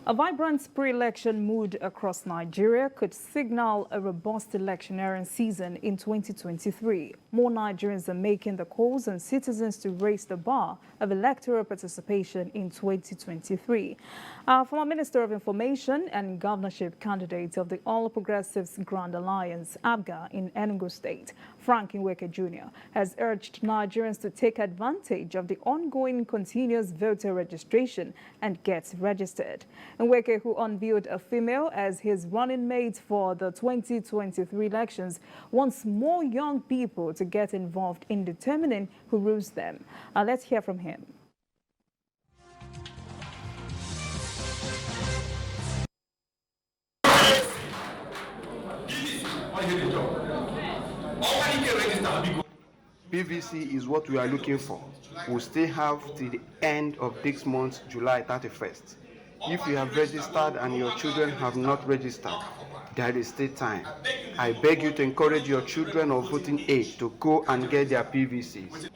A vibrant pre-election mood across Nigeria could signal a robust electioneering season in 2023. More Nigerians are making the calls on citizens to raise the bar of electoral participation in 2023. Former Minister of Information and Governorship candidate of the All Progressives Grand Alliance, APGA, in Enugu State, Nweke Jr., has urged Nigerians to take advantage of the ongoing continuous voter registration and get registered. Nweke, who unveiled a female as his running mate for the 2023 elections, wants more young people to get involved in determining who rules them. Let's hear from him. PVC is what we are looking for. We'll still have till the end of this month, July 31st. If you have registered and your children have not registered, there is still time. I beg you to encourage your children of voting age to go and get their PVCs.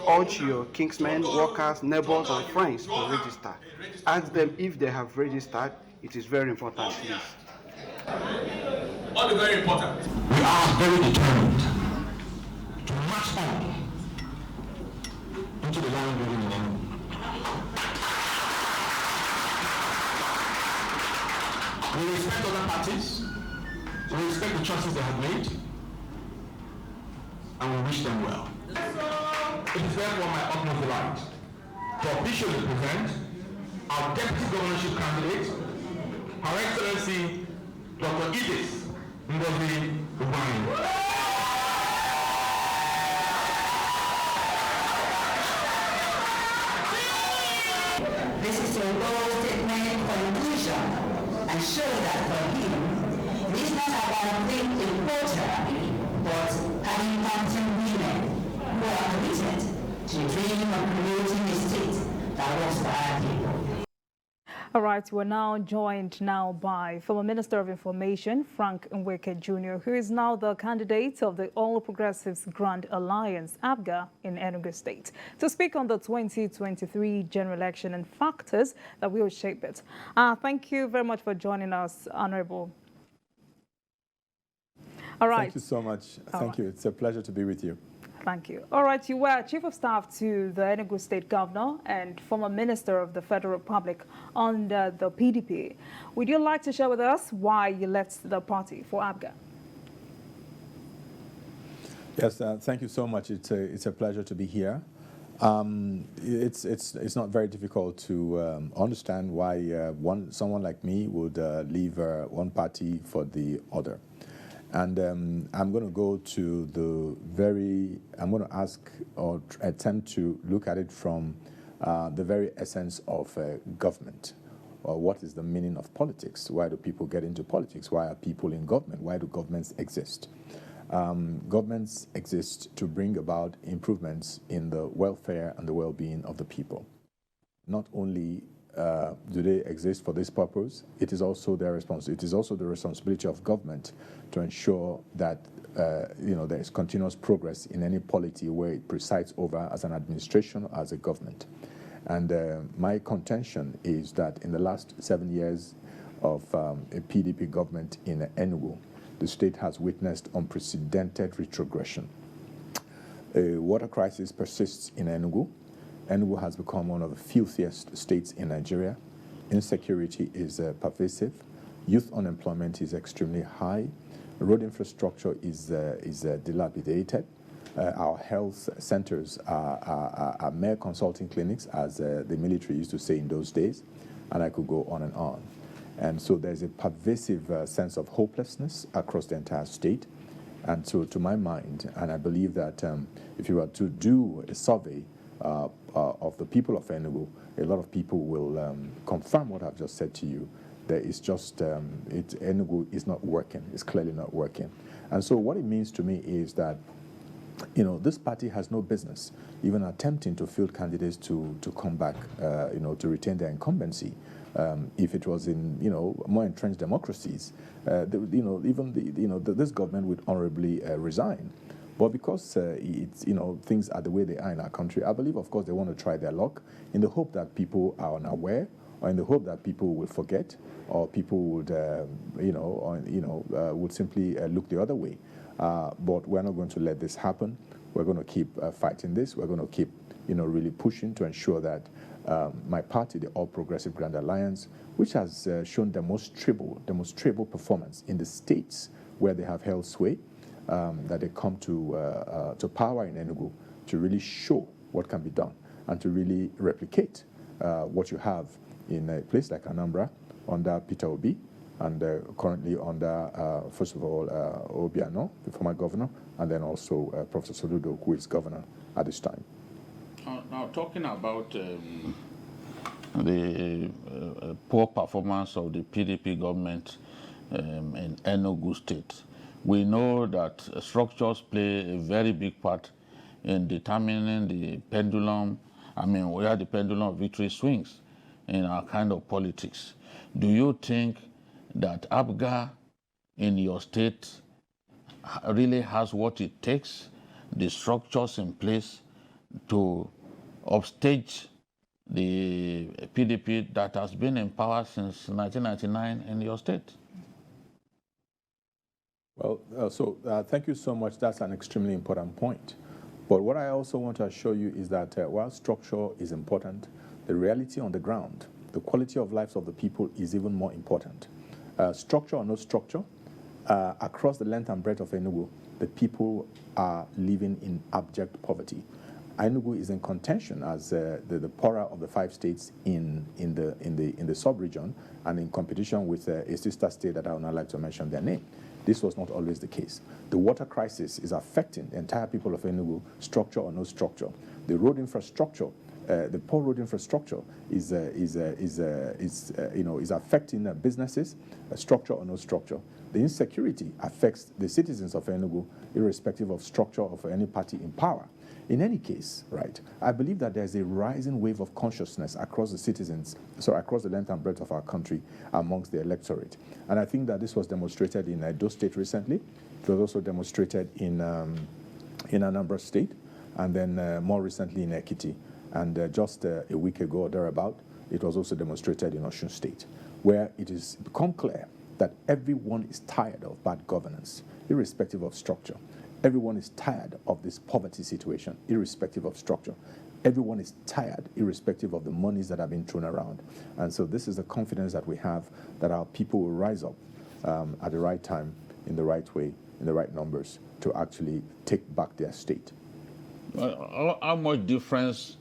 Urge your kinsmen, workers, neighbors, and friends to register. Ask them if they have registered. It is very important, please. All very important. We are very determined to march on into the land we live in. We respect other parties, we respect the choices they have made, and we wish them well. It is therefore my utmost right to officially present our Deputy Governorship candidate, Her Excellency Dr. Idris Ngozi Ubani. This is a bold statement conclusion and show that for him, it is not about being a voter, but having mountain women who are committed to the dream of creating a state that works for our people. All right, we're now joined by former Minister of Information, Nweke Jr., who is now the candidate of the All Progressives Grand Alliance, APGA, in Enugu State, to speak on the 2023 general election and factors that will shape it. Thank you very much for joining us, Honorable. All right. Thank you so much. Thank you. It's a pleasure to be with you. Thank you. All right, you were Chief of Staff to the Enugu State Governor and former Minister of the Federal Republic under the PDP. Would you like to share with us why you left the party for APGA? Yes, thank you so much. It's a pleasure to be here. It's not very difficult to understand why someone like me would leave one party for the other. And I'm going to go to I'm going to ask or attempt to look at it from the very essence of government. Or what is the meaning of politics? Why do people get into politics? Why are people in government? Why do governments exist? Governments exist to bring about improvements in the welfare and the well-being of the people. Not only do they exist for this purpose, it is also their responsibility. It is also the responsibility of government to ensure that there is continuous progress in any polity where it presides over as an administration or as a government. And my contention is that in the last 7 years of a PDP government in Enugu, the state has witnessed unprecedented retrogression. A water crisis persists in Enugu. Enugu has become one of the filthiest states in Nigeria. Insecurity is pervasive. Youth unemployment is extremely high. Road infrastructure is dilapidated. Our health centers are mere consulting clinics, as the military used to say in those days, and I could go on and on. And so there's a pervasive sense of hopelessness across the entire state. And so to my mind, and I believe that if you were to do a survey of the people of Enugu, a lot of people will confirm what I've just said to you. There is just, Enugu is not working. It's clearly not working. And so what it means to me is that, this party has no business even attempting to field candidates to come back, to retain their incumbency. If it was in, more entrenched democracies, this government would honorably resign. But because things are the way they are in our country, I believe, of course, they want to try their luck in the hope that people are unaware or in the hope that people will forget, or people would, would simply look the other way. But we're not going to let this happen. We're going to keep fighting this. We're going to keep, really pushing to ensure that my party, the All Progressive Grand Alliance, which has shown demonstrable performance in the states where they have held sway, that they come to power in Enugu to really show what can be done and to really replicate what you have in a place like Anambra under Peter Obi, and currently under, first of all, Obiano, the former governor, and then also Professor Soludo, who is governor at this time. Now, talking about the poor performance of the PDP government in Enugu State, we know that structures play a very big part in determining the pendulum, where the pendulum of victory swings in our kind of politics. Do you think that APGA in your state really has what it takes, the structures in place to upstage the PDP that has been in power since 1999 in your state? Well, thank you so much. That's an extremely important point. But what I also want to assure you is that while structure is important, the reality on the ground, the quality of lives of the people is even more important. Structure or no structure, across the length and breadth of Enugu, the people are living in abject poverty. Enugu is in contention as the poorer of the 5 states in the sub-region, and in competition with a sister state that I would not like to mention their name. This was not always the case. The water crisis is affecting the entire people of Enugu, structure or no structure. The road infrastructure, the poor road infrastructure is affecting businesses, structure or no structure. The insecurity affects the citizens of Enugu, irrespective of structure of any party in power. In any case, right, I believe that there's a rising wave of consciousness across the citizens, across the length and breadth of our country amongst the electorate. And I think that this was demonstrated in Edo State recently. It was also demonstrated in Anambra State, and then more recently in Ekiti. And just a week ago or thereabout, it was also demonstrated in Osun State, where it has become clear that everyone is tired of bad governance, irrespective of structure. Everyone is tired of this poverty situation, irrespective of structure. Everyone is tired, irrespective of the monies that have been thrown around. And so this is the confidence that we have that our people will rise up at the right time, in the right way, in the right numbers, to actually take back their state. How much difference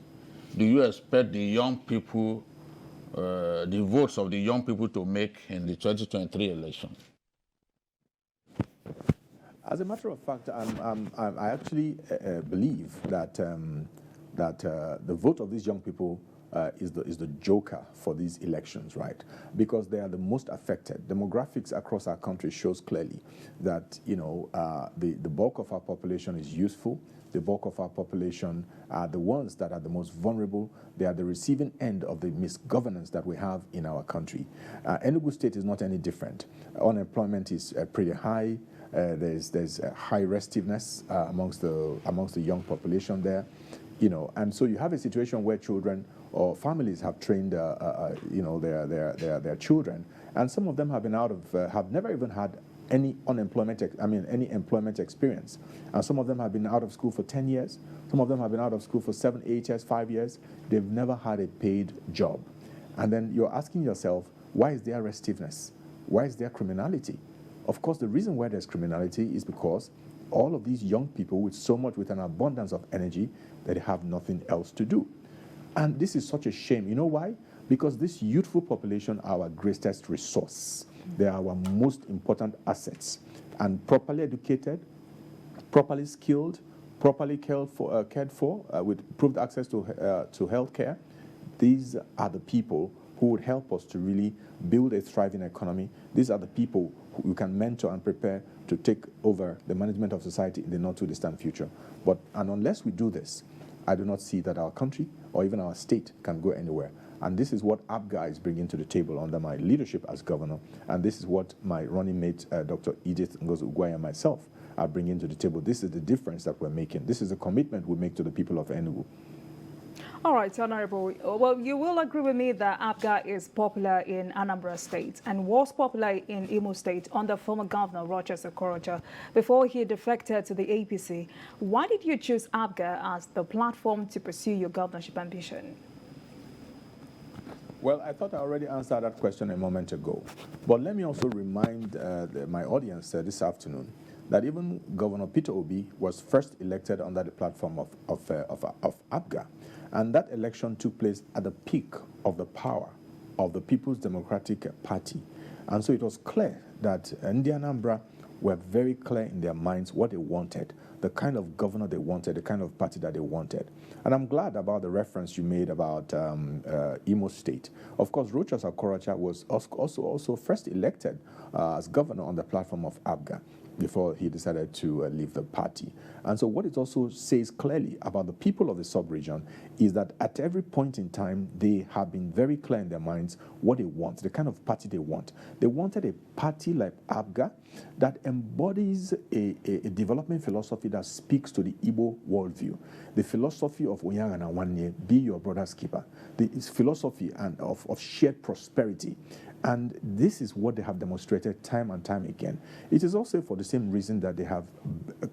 do you expect the young people, the votes of the young people to make in the 2023 election? As a matter of fact, I actually believe that the vote of these young people is the joker for these elections, right? Because they are the most affected. Demographics across our country shows clearly that the bulk of our population is youthful. The bulk of our population are the ones that are the most vulnerable. They are the receiving end of the misgovernance that we have in our country. Enugu State is not any different. Unemployment is pretty high. There's a high restiveness amongst the young population there, and so you have a situation where children or families have trained their children, and some of them have been have never even had any employment experience, and some of them have been out of school for 10 years, some of them have been out of school for 7, 8 years, 5 years. They've never had a paid job, and then you're asking yourself, why is there restiveness? Why is there criminality? Of course, the reason why there's criminality is because all of these young people with an abundance of energy that they have nothing else to do. And this is such a shame. You know why? Because this youthful population are our greatest resource. They are our most important assets. And properly educated, properly skilled, properly cared for with improved access to health care, these are the people who would help us to really build a thriving economy. These are the people who you can mentor and prepare to take over the management of society in the not too distant future. And unless we do this, I do not see that our country or even our state can go anywhere. And this is what APGA is bringing to the table under my leadership as governor. And this is what my running mate, Dr. Edith Ngozi-Ugwuanyi, and myself are bringing to the table. This is the difference that we're making. This is a commitment we make to the people of Enugu. All right, Honorable. Well, you will agree with me that APGA is popular in Anambra State and was popular in Imo State under former Governor Rochester Okorocha before he defected to the APC. Why did you choose APGA as the platform to pursue your governorship ambition? Well, I thought I already answered that question a moment ago. But let me also remind my audience this afternoon that even Governor Peter Obi was first elected under the platform of APGA. And that election took place at the peak of the power of the People's Democratic Party. And so it was clear that Anambra were very clear in their minds what they wanted, the kind of governor they wanted, the kind of party that they wanted. And I'm glad about the reference you made about Imo State. Of course, Rochester Okorocha was also first elected as governor on the platform of APGA before he decided to leave the party. And so what it also says clearly about the people of the sub-region is that at every point in time, they have been very clear in their minds what they want, the kind of party they want. They wanted a party like APGA that embodies a development philosophy that speaks to the Igbo worldview, the philosophy of Onyangana Wanye, be your brother's keeper, the philosophy of shared prosperity. And this is what they have demonstrated time and time again. It is also for the same reason that they have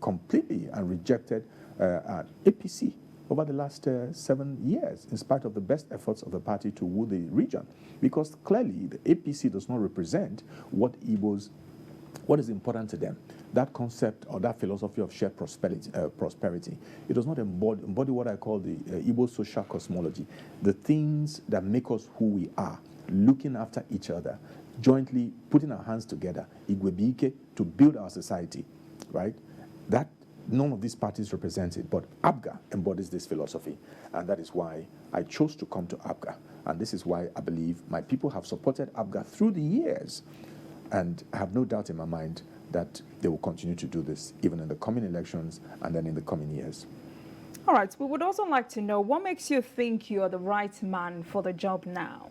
completely and rejected APC over the last 7 years, in spite of the best efforts of the party to woo the region. Because clearly, the APC does not represent what is important to them. That concept or that philosophy of shared prosperity. It does not embody what I call the Igbo social cosmology, the things that make us who we are, looking after each other, jointly putting our hands together, Igwebike, to build our society, right? That none of these parties represent it, but APGA embodies this philosophy, and that is why I chose to come to APGA, and this is why I believe my people have supported APGA through the years, and I have no doubt in my mind that they will continue to do this even in the coming elections and then in the coming years. All right, we would also like to know what makes you think you are the right man for the job now?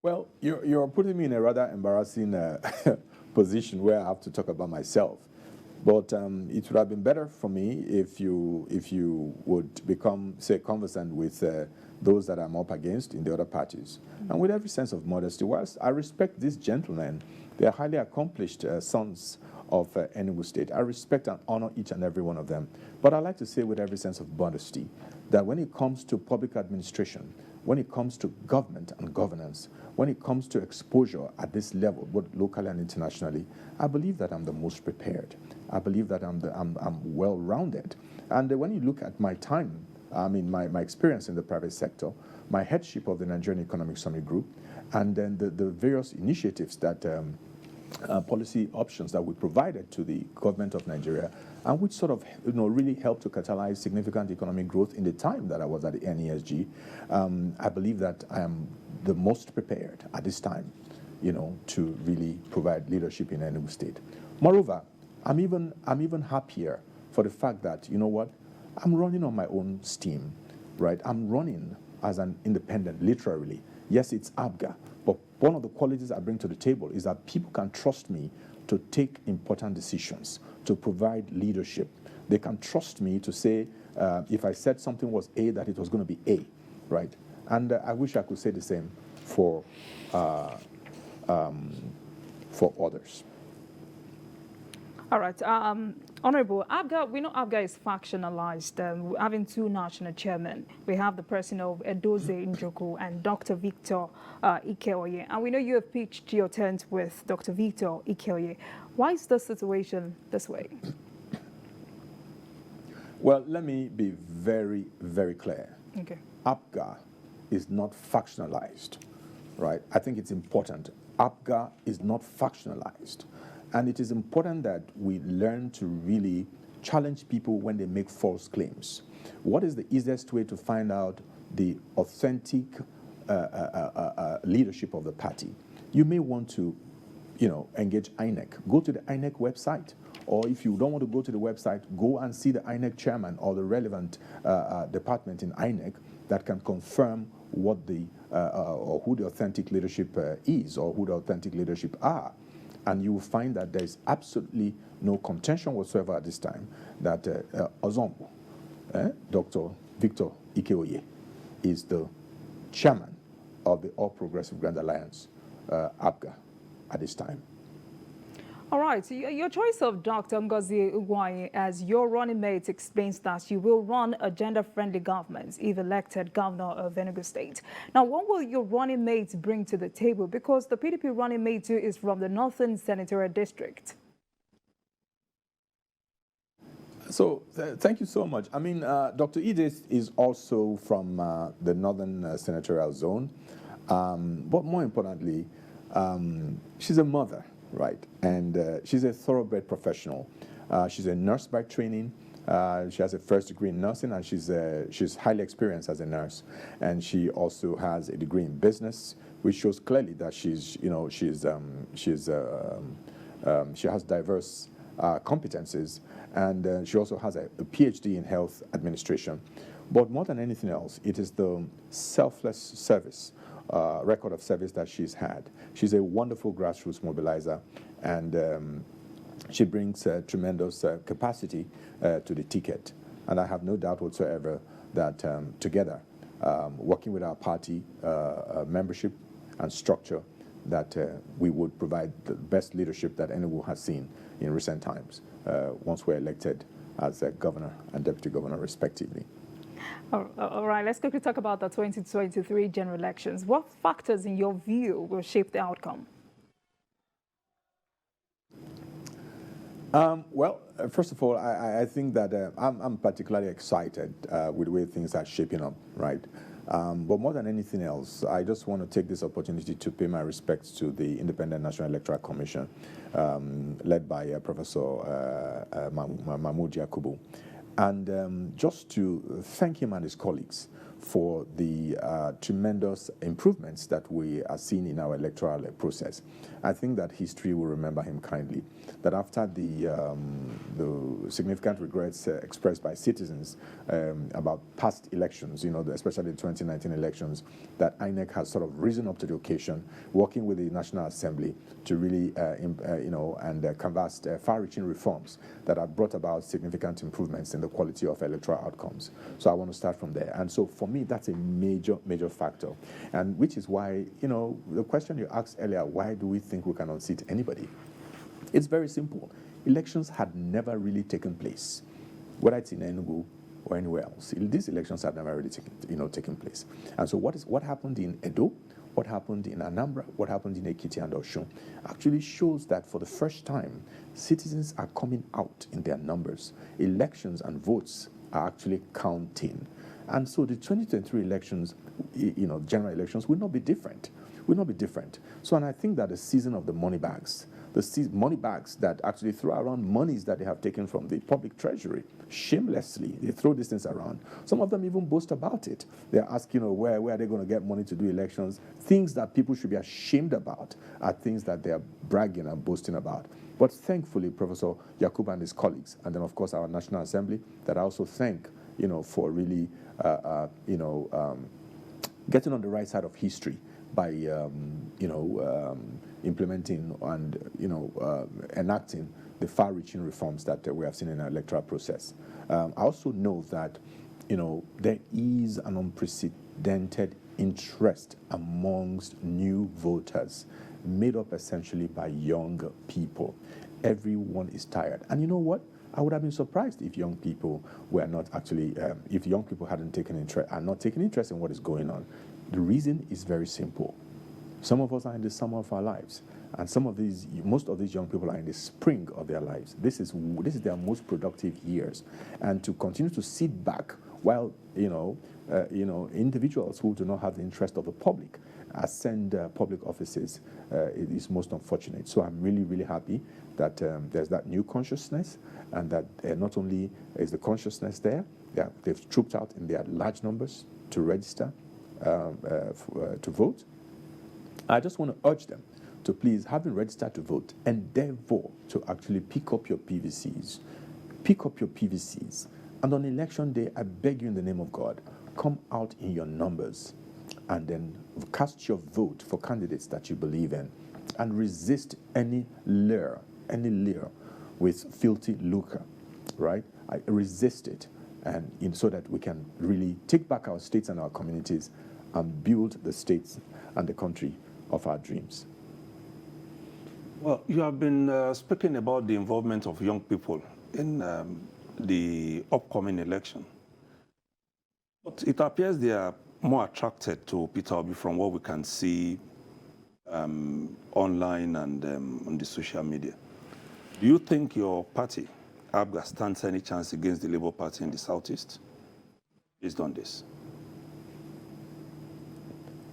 Well, you're putting me in a rather embarrassing position where I have to talk about myself. But it would have been better for me if you would become, say, conversant with those that I'm up against in the other parties. And with every sense of modesty, whilst I respect these gentlemen, they are highly accomplished sons of Enugu State. I respect and honor each and every one of them. But I like to say with every sense of modesty that when it comes to public administration, when it comes to government and governance, when it comes to exposure at this level, both locally and internationally, I believe that I'm the most prepared. I believe that I'm well-rounded. And when you look at my time, I mean, my experience in the private sector, my headship of the Nigerian Economic Summit Group, and then the various initiatives that policy options that we provided to the government of Nigeria, and which sort of really helped to catalyze significant economic growth in the time that I was at the NESG. I believe that I am the most prepared at this time, to really provide leadership in Enugu State. Moreover, I'm even happier for the fact that, I'm running on my own steam, right? I'm running as an independent, literally. Yes, it's APGA, but one of the qualities I bring to the table is that people can trust me to take important decisions, to provide leadership. They can trust me to say, if I said something was A, that it was going to be A, right? And I wish I could say the same for others. All right. Honorable, APGA, we know APGA is factionalized, having two national chairmen. We have the person of Edoze Njoku and Dr. Victor Ikeoye. And we know you have pitched your tent with Dr. Victor Ikeoye. Why is the situation this way? Well, let me be very, very clear. Okay. APGA is not factionalized, right? I think it's important. APGA is not factionalized. And it is important that we learn to really challenge people when they make false claims. What is the easiest way to find out the authentic leadership of the party? You may want to, engage INEC. Go to the INEC website. Or if you don't want to go to the website, go and see the INEC chairman or the relevant department in INEC that can confirm what or who the authentic leadership is or who the authentic leadership are. And you will find that there is absolutely no contention whatsoever at this time that Ozombo, Dr. Victor Ikeoye, is the chairman of the All Progressive Grand Alliance, APGA, at this time. All right, so your choice of Dr. Ngozi Ugwuanyi as your running mate explains that you will run a gender-friendly government if elected governor of Enugu State. Now, what will your running mate bring to the table? Because the PDP running mate too is from the Northern Senatorial District. So, thank you so much. I mean, Dr. Edith is also from the Northern Senatorial Zone, but more importantly, she's a mother. Right, and she's a thoroughbred professional. She's a nurse by training. She has a first degree in nursing, and she's highly experienced as a nurse. And she also has a degree in business, which shows clearly that she has diverse competencies, and she also has a PhD in health administration. But more than anything else, it is the selfless service. Record of service that she's had. She's a wonderful grassroots mobilizer, and she brings tremendous capacity to the ticket. And I have no doubt whatsoever that together, working with our party membership and structure, that we would provide the best leadership that Enugu has seen in recent times once we're elected as a governor and deputy governor respectively. All right, let's quickly talk about the 2023 general elections. What factors, in your view, will shape the outcome? Well, first of all, I think that I'm particularly excited with the way things are shaping up, right? But more than anything else, I just want to take this opportunity to pay my respects to the Independent National Electoral Commission, led by Professor Mahmoud Yakubu. And just to thank him and his colleagues for the tremendous improvements that we are seeing in our electoral process. I think that history will remember him kindly, that after the significant regrets expressed by citizens about past elections, especially the 2019 elections, that INEC has sort of risen up to the occasion, working with the National Assembly to really, canvass far-reaching reforms that have brought about significant improvements in the quality of electoral outcomes. So I want to start from there. And so for me, that's a major, major factor. And which is why, the question you asked earlier, why do we think we can unseat anybody? It's very simple. Elections had never really taken place, whether it's in Enugu or anywhere else. These elections have never really taken place. And so what happened in Edo, what happened in Anambra, what happened in Ekiti and Osun actually shows that for the first time, citizens are coming out in their numbers. Elections and votes are actually counting. And so the 2023 elections, general elections, will not be different. So, and I think that the season of the money bags that actually throw around monies that they have taken from the public treasury, shamelessly, they throw these things around. Some of them even boast about it. They're asking, where are they going to get money to do elections? Things that people should be ashamed about are things that they're bragging and boasting about. But thankfully, Professor Yakubu and his colleagues, and then of course our National Assembly, that I also thank, for really, getting on the right side of history by, implementing and, enacting the far-reaching reforms that we have seen in our electoral process. I also know that, there is an unprecedented interest amongst new voters, made up essentially by young people. Everyone is tired. And you know what? I would have been surprised if young people were not actually, if young people hadn't are not taking interest in what is going on. The reason is very simple. Some of us are in the summer of our lives, and most of these young people are in the spring of their lives. This is their most productive years, and to continue to sit back while individuals who do not have the interest of the public ascend public offices, it is most unfortunate. So I'm really, really happy that there's that new consciousness, and that not only is the consciousness there, they've trooped out in their large numbers to register to vote. I just want to urge them to please, having registered to vote, endeavor to actually pick up your PVCs. Pick up your PVCs. And on election day, I beg you in the name of God, come out in your numbers and then cast your vote for candidates that you believe in, and resist any lure with filthy lucre, right? I resist it. and so that we can really take back our states and our communities and build the states and the country of our dreams. Well, you have been speaking about the involvement of young people in the upcoming election. But it appears they are more attracted to Peter Obi from what we can see online and on the social media. Do you think your party, APGA, stands any chance against the Labour Party in the Southeast based on this?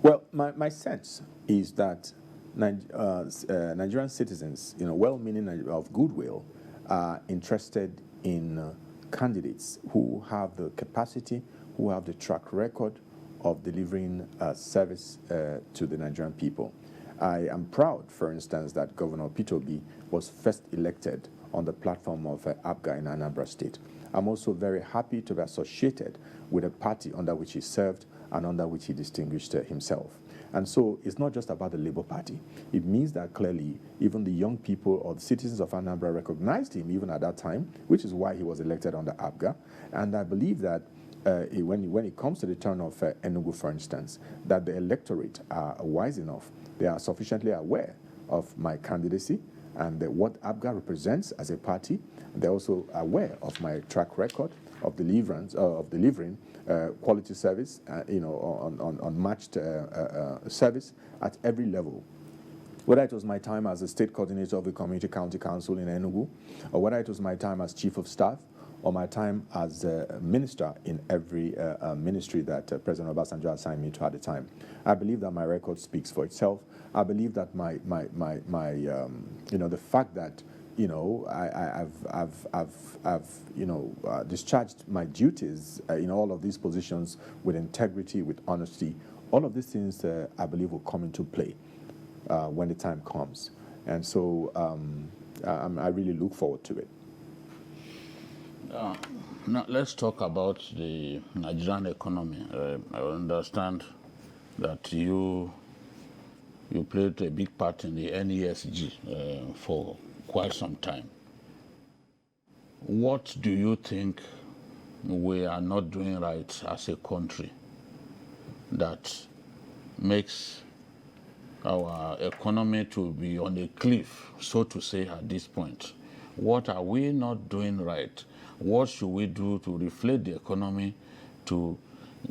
Well, my sense is that Nigerian citizens, well-meaning of goodwill, are interested in candidates who have the capacity, who have the track record of delivering service to the Nigerian people. I am proud, for instance, that Governor Peter Obi was first elected on the platform of APGA in Anambra State. I'm also very happy to be associated with a party under which he served and under which he distinguished himself. And so it's not just about the Labour Party. It means that clearly even the young people or the citizens of Anambra recognized him even at that time, which is why he was elected under APGA. And I believe that when it comes to the turn of Enugu, for instance, that the electorate are wise enough, they are sufficiently aware of my candidacy and what APGA represents as a party. They're also aware of my track record of delivering quality service, on matched service at every level. Whether it was my time as a state coordinator of the Community County Council in Enugu, or whether it was my time as chief of staff, or my time as a minister in every ministry that President Obasanjo assigned me to at the time. I believe that my record speaks for itself. I believe that the fact that I've discharged my duties in all of these positions with integrity, with honesty. All of these things, I believe, will come into play when the time comes. And so I really look forward to it. Now let's talk about the Nigerian economy. I understand that you played a big part in the NESG for quite some time. What do you think we are not doing right as a country that makes our economy to be on a cliff, so to say, at this point? What are we not doing right? What should we do to reflate the economy to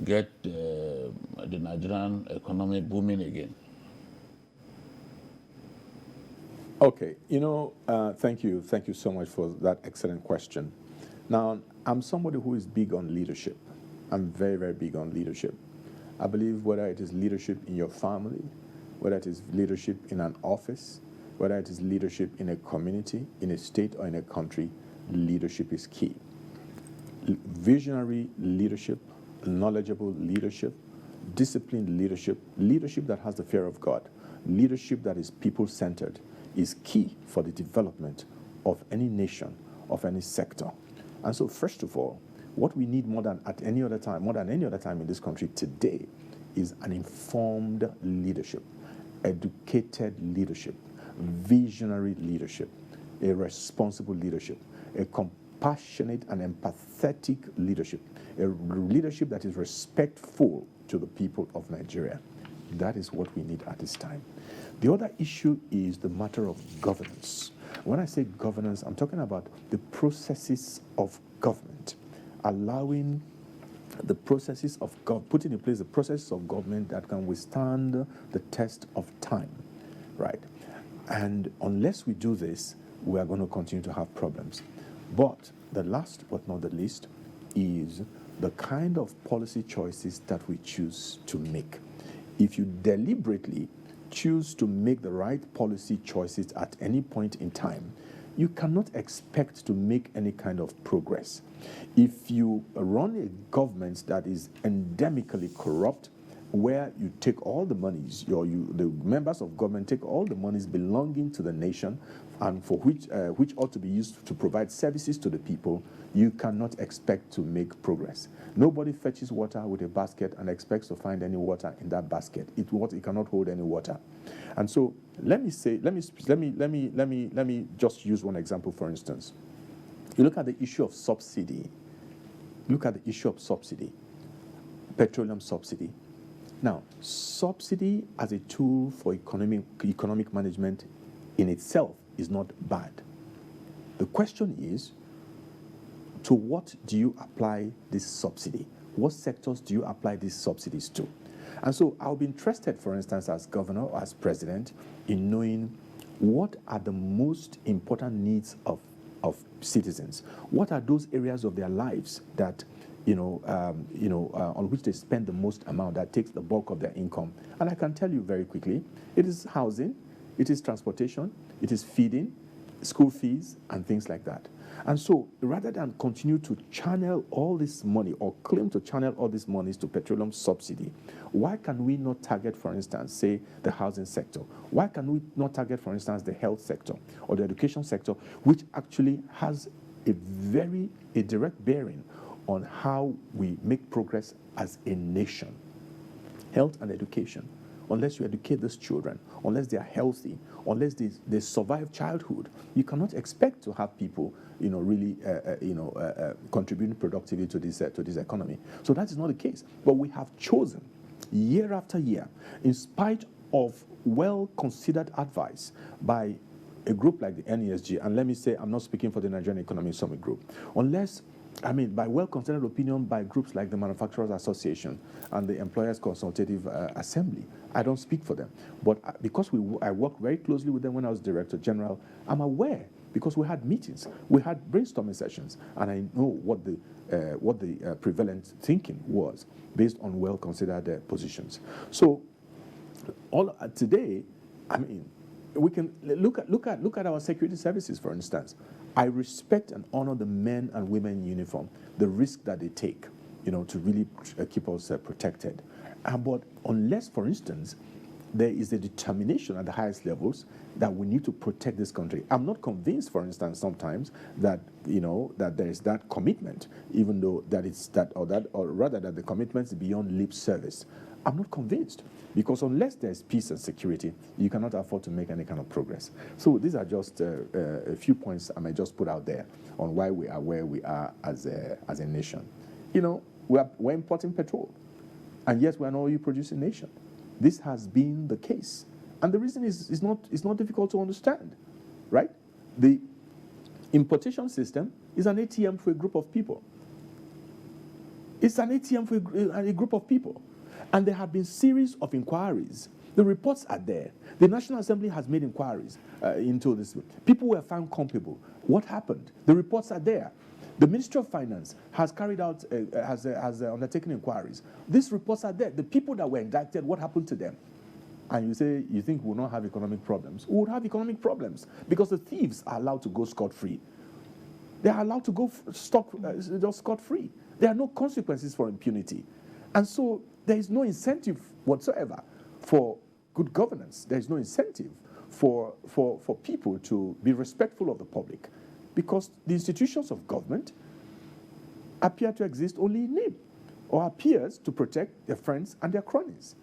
get the Nigerian economy booming again? Okay, thank you so much for that excellent question. Now, I'm somebody who is big on leadership. I'm very, very big on leadership. I believe whether it is leadership in your family, whether it is leadership in an office, whether it is leadership in a community, in a state, or in a country, leadership is key. Visionary leadership, knowledgeable leadership, disciplined leadership, leadership that has the fear of God, leadership that is people-centered is key for the development of any nation, of any sector. And so, first of all, what we need more than any other time in this country today is an informed leadership, educated leadership, visionary leadership, a responsible leadership, a compassionate and empathetic leadership, a leadership that is respectful to the people of Nigeria. That is what we need at this time. The other issue is the matter of governance. When I say governance, I'm talking about the processes of government, allowing the processes of putting in place the processes of government that can withstand the test of time, right? And unless we do this, we are going to continue to have problems. But the last but not the least is the kind of policy choices that we choose to make. If you deliberately choose to make the right policy choices at any point in time, you cannot expect to make any kind of progress. If you run a government that is endemically corrupt, where you take all the monies, the members of government take all the monies belonging to the nation and for which ought to be used to provide services to the people, you cannot expect to make progress. Nobody fetches water with a basket and expects to find any water in that basket. It cannot hold any water. And so let me just use one example, for instance. You look at the issue of subsidy. look at the issue of subsidy, petroleum subsidy. Now, subsidy as a tool for economic management in itself is not bad. The question is, to what do you apply this subsidy? What sectors do you apply these subsidies to? And so I'll be interested, for instance, as governor or as president, in knowing what are the most important needs of citizens. What are those areas of their lives that on which they spend the most amount, that takes the bulk of their income? And I can tell you very quickly, it is housing, it is transportation, it is feeding, school fees, and things like that. And so rather than continue to channel all this money or claim to channel all these monies to petroleum subsidy, why can we not target, for instance, say, the housing sector? Why can we not target, for instance, the health sector or the education sector, which actually has a direct bearing on how we make progress as a nation? Health and education. Unless you educate these children, unless they are healthy, unless they survive childhood, you cannot expect to have people, really, contributing productively to this economy. So that is not the case. But we have chosen, year after year, in spite of well-considered advice by a group like the NESG, and let me say, I'm not speaking for the Nigerian Economic Summit Group, by well-considered opinion by groups like the Manufacturers Association and the Employers Consultative Assembly. I don't speak for them. But because I worked very closely with them when I was Director General, I'm aware, because we had meetings, we had brainstorming sessions, and I know what the prevalent thinking was based on well-considered positions. So today, we can look at our security services, for instance. I respect and honor the men and women in uniform, the risk that they take, to really keep us protected. But unless, for instance, there is a determination at the highest levels that we need to protect this country, I'm not convinced, for instance, sometimes that that there is that commitment, even though that the commitment is beyond lip service. I'm not convinced, because unless there's peace and security, you cannot afford to make any kind of progress. So these are just a few points I may just put out there on why we are where we are as a nation. We're importing petrol, and yet we're an oil-producing nation. This has been the case, and the reason is not difficult to understand, right? The importation system is an ATM for a group of people. It's an ATM for a group of people. And there have been series of inquiries. The reports are there. The National Assembly has made inquiries into this. People were found culpable. What happened? The reports are there. The Ministry of Finance has carried out, has undertaken inquiries. These reports are there. The people that were indicted, what happened to them? And you think we will not have economic problems? We would have economic problems because the thieves are allowed to go scot-free. They are allowed to go scot-free. There are no consequences for impunity. And so there is no incentive whatsoever for good governance. There is no incentive for people to be respectful of the public, because the institutions of government appear to exist only in name, or appears to protect their friends and their cronies.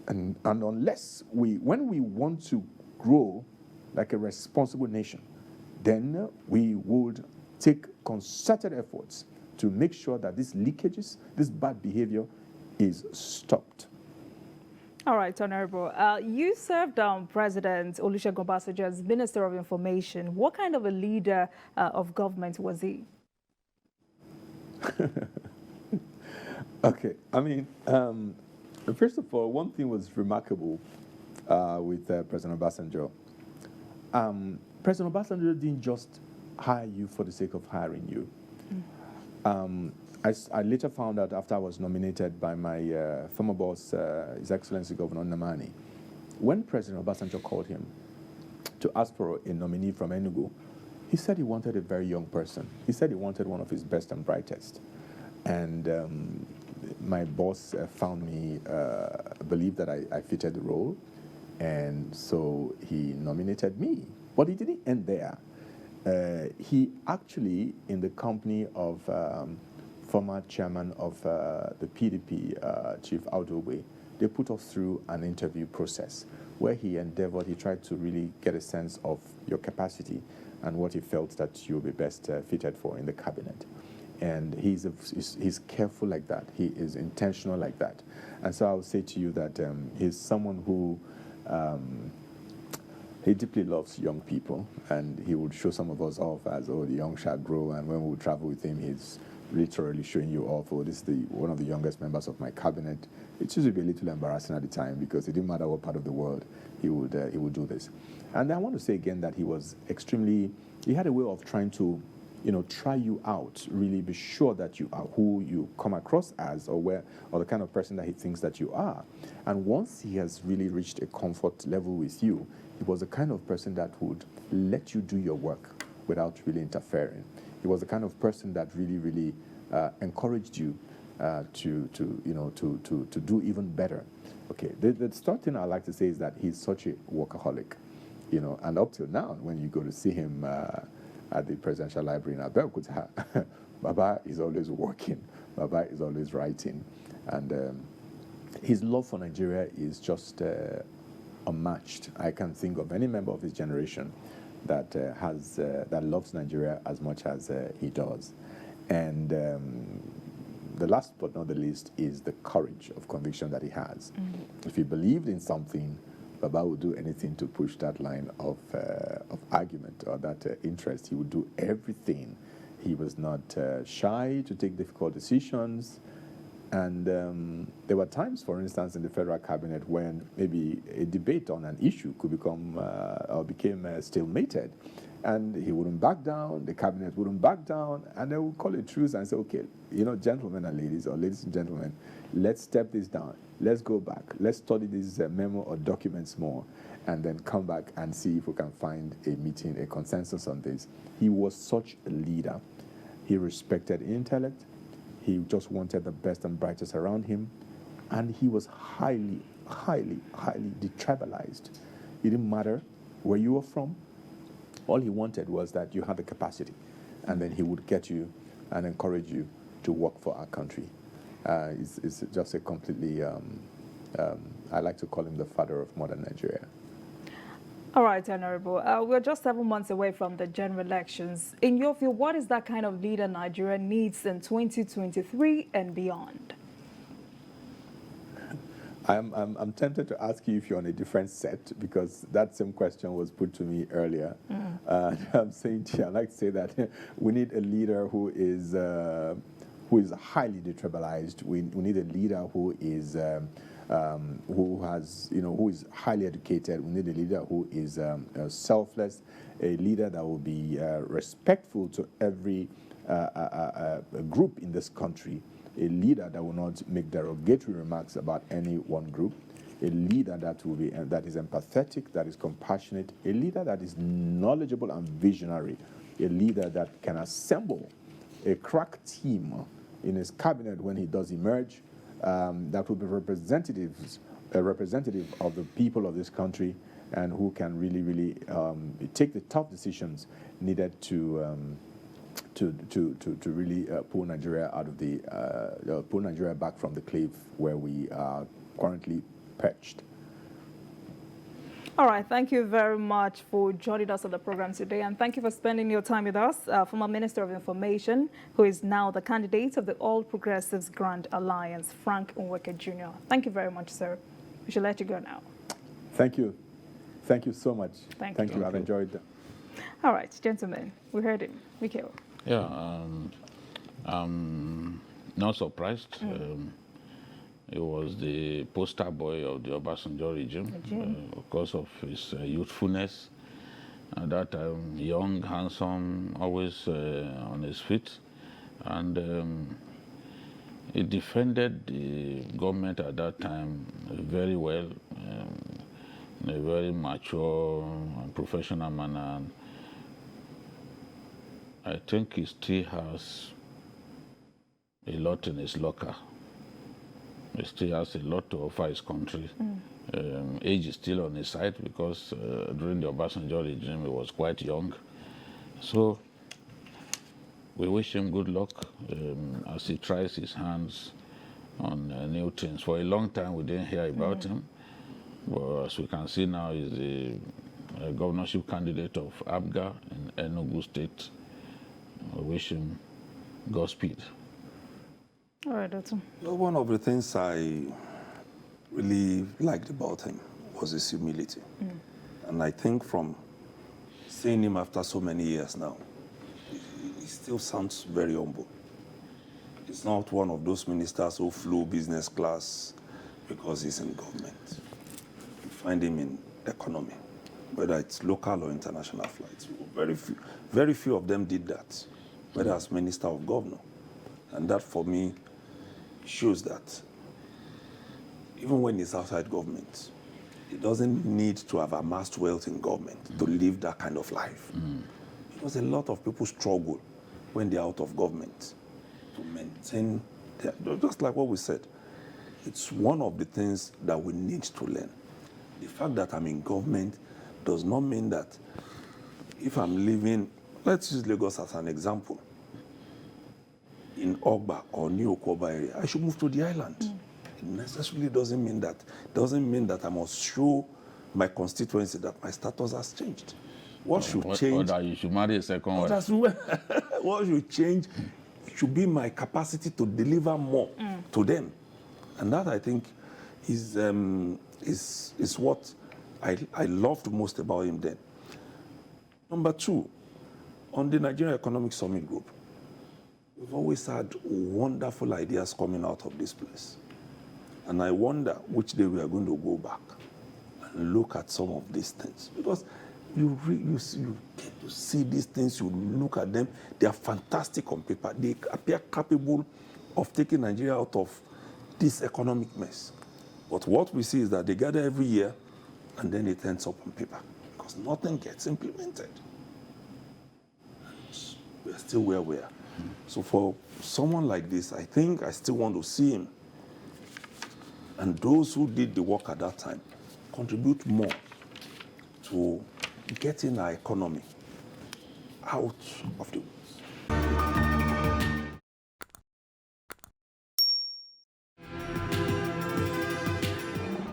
And unless when we want to grow like a responsible nation, then we would take concerted efforts to make sure that these leakages, this bad behavior, is stopped. All right, Honorable. You served President Olusegun Obasanjo as Minister of Information. What kind of a leader of government was he? Okay, first of all, one thing was remarkable with President Obasanjo. President Obasanjo didn't just hire you for the sake of hiring you. I later found out, after I was nominated by my former boss, His Excellency Governor Namani, when President Obasanjo called him to ask for a nominee from Enugu, he said he wanted a very young person. He said he wanted one of his best and brightest. And my boss found me, believed that I fitted the role, and so he nominated me. But he didn't end there. He actually, in the company of former chairman of the PDP, Chief Audogbe, they put us through an interview process where he tried to really get a sense of your capacity and what he felt that you'll be best fitted for in the cabinet. And he's careful like that. He is intentional like that. And so I would say to you that he's someone who he deeply loves young people, and he would show some of us off as, oh, the young shall grow. And when we would travel with him, he's literally showing you off, oh, this is one of the youngest members of my cabinet. It used to be a little embarrassing at the time because it didn't matter what part of the world he would do this. And I want to say again that he had a way of trying to, try you out, really be sure that you are who you come across as, or the kind of person that he thinks that you are. And once he has really reached a comfort level with you, he was the kind of person that would let you do your work without really interfering. He was the kind of person that really, really encouraged you to do even better. Okay, the third thing I like to say is that he's such a workaholic, and up till now, when you go to see him at the Presidential Library in Abeokuta, Baba is always working, Baba is always writing, and his love for Nigeria is just unmatched. I can't think of any member of his generation that loves Nigeria as much as he does. And the last but not the least is the courage of conviction that he has. If he believed in something, Baba would do anything to push that line of argument or that interest. He would do everything. He was not shy to take difficult decisions. And there were times, for instance, in the federal cabinet when maybe a debate on an issue could became stalemated. And he wouldn't back down, the cabinet wouldn't back down, and they would call it truce and say, okay, gentlemen and ladies, or ladies and gentlemen, let's step this down. Let's go back. Let's study these memo or documents more, and then come back and see if we can find a meeting, a consensus on this. He was such a leader. He respected intellect. He just wanted the best and brightest around him. And he was highly, highly, highly detribalized. It didn't matter where you were from. All he wanted was that you had the capacity. And then he would get you and encourage you to work for our country. It's just a completely, I like to call him the father of modern Nigeria. All right, Honorable. We're just 7 months away from the general elections. In your view, what is that kind of leader Nigeria needs in 2023 and beyond? I'm tempted to ask you if you're on a different set, because that same question was put to me earlier. I'm saying to you, I'd like to say that we need a leader who is highly detribalized. We need a leader who is who is highly educated. We need a leader who is selfless, a leader that will be respectful to every group in this country, a leader that will not make derogatory remarks about any one group, a leader that is empathetic, that is compassionate, a leader that is knowledgeable and visionary, a leader that can assemble a crack team in his cabinet when he does emerge, that will be representative of the people of this country, and who can really, really take the tough decisions needed to really pull Nigeria out of pull Nigeria back from the cliff where we are currently perched. All right, thank you very much for joining us on the program today, and thank you for spending your time with us. Former Minister of Information, who is now the candidate of the All Progressives Grand Alliance, Frank Nweke Jr. Thank you very much, sir. We should let you go now. Thank you. Thank you so much. Thank you. I've enjoyed it. All right, gentlemen, we heard him. Nweke. Yeah, I'm not surprised. He was the poster boy of the Obasanjo regime because of his youthfulness. At that time, young, handsome, always on his feet. And he defended the government at that time very well, in a very mature and professional manner. And I think he still has a lot in his locker. He still has a lot to offer his country. Age is still on his side because during the Obasanjo regime he was quite young. So we wish him good luck as he tries his hands on new things. For a long time we didn't hear about him, but as we can see now, he's the governorship candidate of APGA in Enugu State. We wish him Godspeed. All right, Doctor. Well, one of the things I really liked about him was his humility. And I think from seeing him after so many years now, he still sounds very humble. He's not one of those ministers who flew business class because he's in government. You find him in economy, whether it's local or international flights. Very few of them did that, whether as minister or governor. And that, for me, shows that even when he's outside government, he doesn't need to have amassed wealth in government to live that kind of life. Because a lot of people struggle when they're out of government to maintain, just like what we said, it's one of the things that we need to learn. The fact that I'm in government does not mean that if I'm living, let's use Lagos as an example, in Ogba or New Okoba area, I should move to the island. It necessarily doesn't mean that I must show my constituency that my status has changed. What should change? Or that you should marry a second wife. What should change should be my capacity to deliver more to them. And that, I think, is what I loved most about him then. Number two, on the Nigeria Economic Summit Group, we've always had wonderful ideas coming out of this place. And I wonder which day we are going to go back and look at some of these things. Because you get to see these things, you look at them, they are fantastic on paper. They appear capable of taking Nigeria out of this economic mess. But what we see is that they gather every year and then it ends up on paper because nothing gets implemented. And we're still where we are. So for someone like this, I think I still want to see him and those who did the work at that time contribute more to getting our economy out of the woods.